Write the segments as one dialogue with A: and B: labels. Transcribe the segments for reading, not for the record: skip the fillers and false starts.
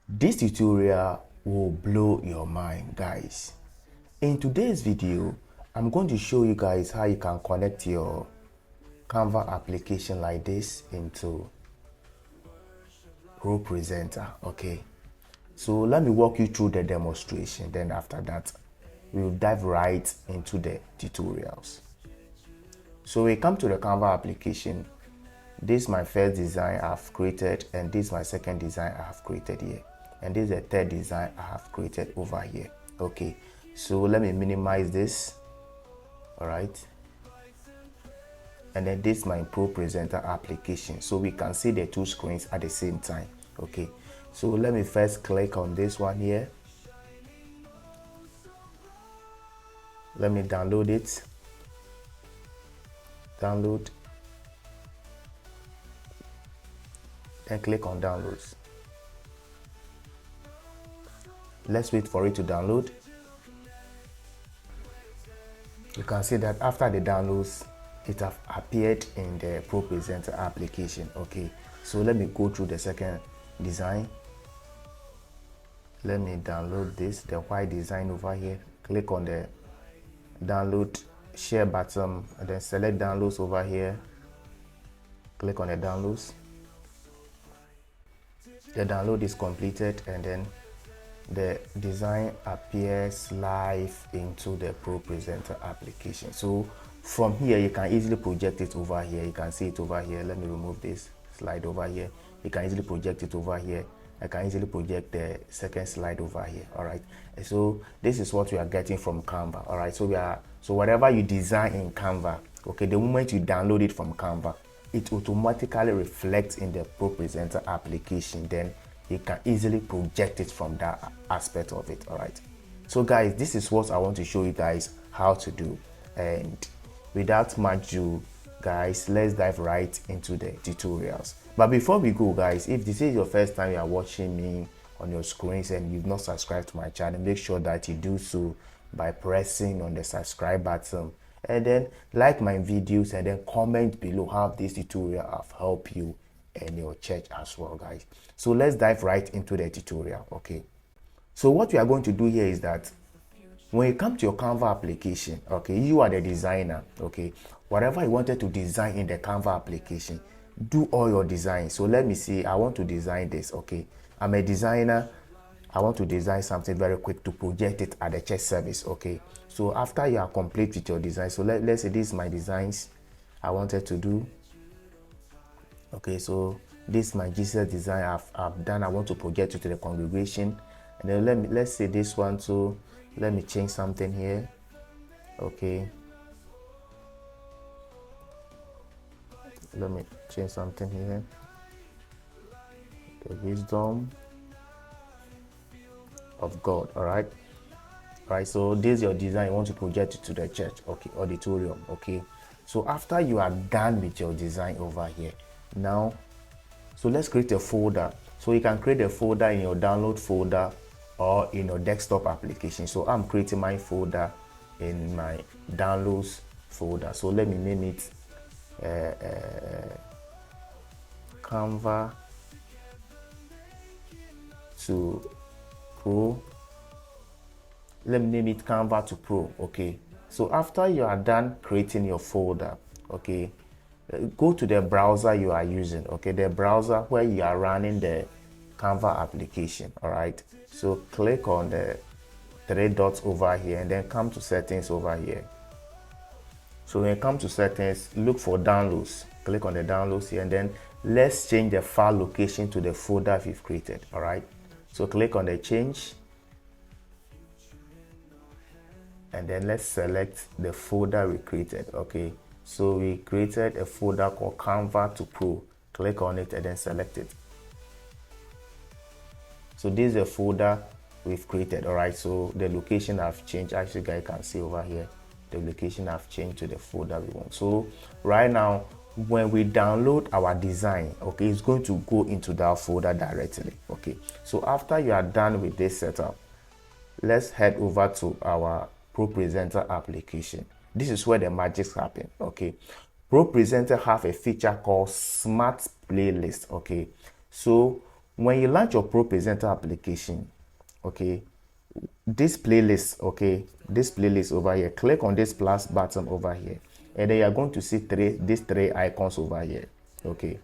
A: This tutorial will blow your mind, guys. In today's video, I'm going to show you guys how you can connect your Canva application like this into ProPresenter. Okay, so let me walk you through the demonstration. Then after that, we'll dive right into the tutorials. So we come to the Canva application. This is my first design I've created, and this is my second design I have created here, and this is the third design I have created over here. Okay, so let me minimize this. All right, and then this is my ProPresenter application, so we can see the two screens at the same time. Okay, so let me first click on this one here. Let me download it. Download, then click on downloads. Let's wait for it to download. You can see that after the downloads, it have appeared in the ProPresenter application. Okay, so let me go through the second design. Let me download this, the white design over here. Click on the download share button and then select downloads over here. Click on the downloads. The download is completed, and then the design appears live into the ProPresenter application. So from here, you can easily project it over here. You can see it over here. Let me remove this slide over here. You can easily project it over here. I can easily project the second slide over here. All right, so this is what we are getting from Canva. All right, so whatever you design in Canva, okay, the moment you download it from Canva, it automatically reflects in the ProPresenter application. Then you can easily project it from that aspect of it. All right, so guys, this is what I want to show you guys how to do. And without much ado, guys, let's dive right into the tutorials. But before we go, guys, if this is your first time you are watching me on your screens and you've not subscribed to my channel, make sure that you do so by pressing on the subscribe button, and then like my videos, and then comment below how this tutorial have helped you and your church as well, guys. So let's dive right into the tutorial. Okay, so what we are going to do here is that when you come to your Canva application, okay, you are the designer. Okay, whatever you wanted to design in the Canva application, do all your designs. So let me see, I want to design this. Okay, I'm a designer. I want to design something very quick to project it at the church service. Okay, so after you are complete with your design, so let's say this is my designs I wanted to do. Okay, so this is my Jesus design I've done. I want to project it to the congregation, and then let's say this one too. Let me change something here. Okay, let me change something here. The wisdom of God. All right, so this is your design. You want to project it to the church, okay, auditorium. Okay, so after you are done with your design over here, now, so let's create a folder. So you can create a folder in your download folder or in your desktop application. So I'm creating my folder in my downloads folder. So let me name it Canva to Pro. Let me name it Canva to Pro. Okay, so after you are done creating your folder, okay, go to the browser you are using. Okay, the browser where you are running the Canva application. All right, so click on the three dots over here, and then come to settings over here. So when you come to settings, look for downloads. Click on the downloads here, and then let's change the file location to the folder we've created. All right, so click on the change, and then let's select the folder we created. Okay, so we created a folder called Canva to Pro. Click on it and then select it. So this is a folder we've created. All right, so the location I've changed. Actually, guys, you can see over here the location I've changed to the folder we want. So right now, when we download our design, okay, it's going to go into that folder directly. Okay, so after you are done with this setup, let's head over to our ProPresenter application. This is where the magic happens. Okay, ProPresenter have a feature called Smart Playlist. Okay, so when you launch your ProPresenter application, okay, this playlist, okay, this playlist over here, click on this plus button over here, and then you are going to see these three icons over here. Okay,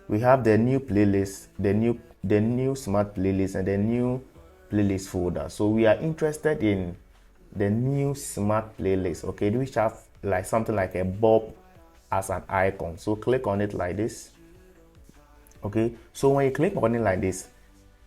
A: we have the new playlist, the new smart playlist, and the new playlist folder. So we are interested in the new smart playlist, okay, which have like something like a bulb as an icon. So click on it like this. Okay, so when you click on it like this,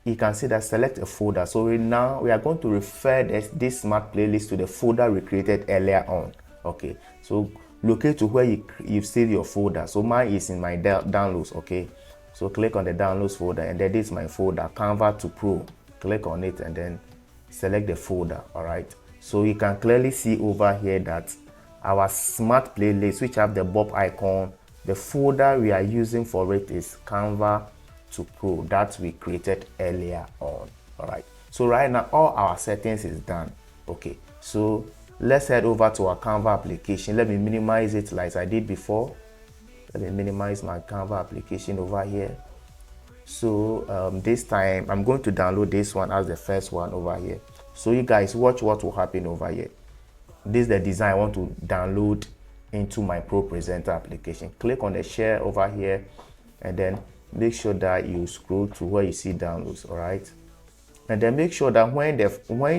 A: you can see that select a folder. So now we are going to refer this smart playlist to the folder we created earlier on. Okay, so locate to where you save your folder. So mine is in my downloads. Okay, so click on the downloads folder, and then this is my folder, Canva to Pro. Click on it and then select the folder. All right, so you can clearly see over here that our smart playlist, which have the bulb icon, the folder we are using for it is Canva to Pro that we created earlier on. All right, so right now all our settings is done. Okay, so let's head over to our Canva application. Let me minimize it like I did before. Let me minimize my Canva application over here. So this time I'm going to download this one as the first one over here. So you guys watch what will happen over here. This is the design I want to download into my ProPresenter application. Click on the share over here, and then make sure that you scroll to where you see downloads. All right, and then make sure that when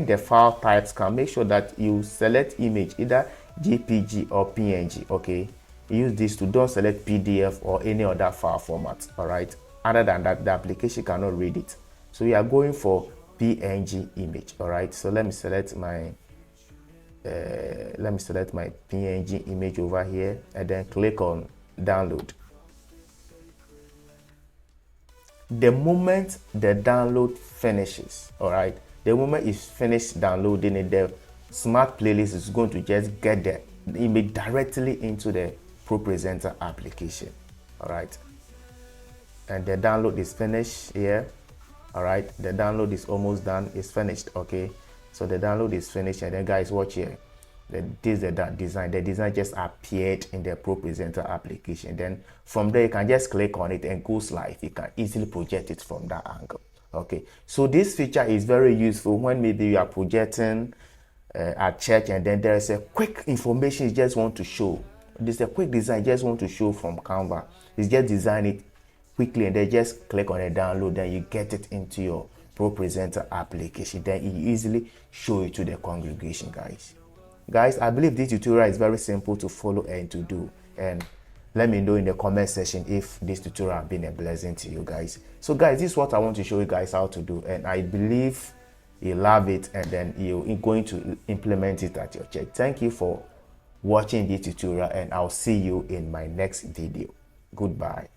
A: the file types come, make sure that you select image, either JPG or PNG. Okay, use this to, don't select PDF or any other file format. All right, other than that the application cannot read it. So we are going for PNG image. All right, so let me select my PNG image over here, and then click on download. The moment the download finishes, all right, the moment it's finished downloading it, the smart playlist is going to just get the image directly into the ProPresenter application. All right, and the download is finished here. All right, the download is almost done, it's finished. Okay, so the download is finished, and then guys watch here. This is that design. The design just appeared in the ProPresenter application. Then from there you can just click on it and goes live. You can easily project it from that angle. Okay, so this feature is very useful when maybe you are projecting at church, and then there is a quick information you just want to show. This is a quick design you just want to show from Canva. It's just design it quickly, and then just click on a download, then you get it into your ProPresenter application. Then you easily show it to the congregation. Guys, I believe this tutorial is very simple to follow and to do, and let me know in the comment section if this tutorial has been a blessing to you guys. So guys, this is what I want to show you guys how to do, and I believe you love it, and then you're going to implement it at your church. Thank you for watching this tutorial, and I'll see you in my next video. Goodbye.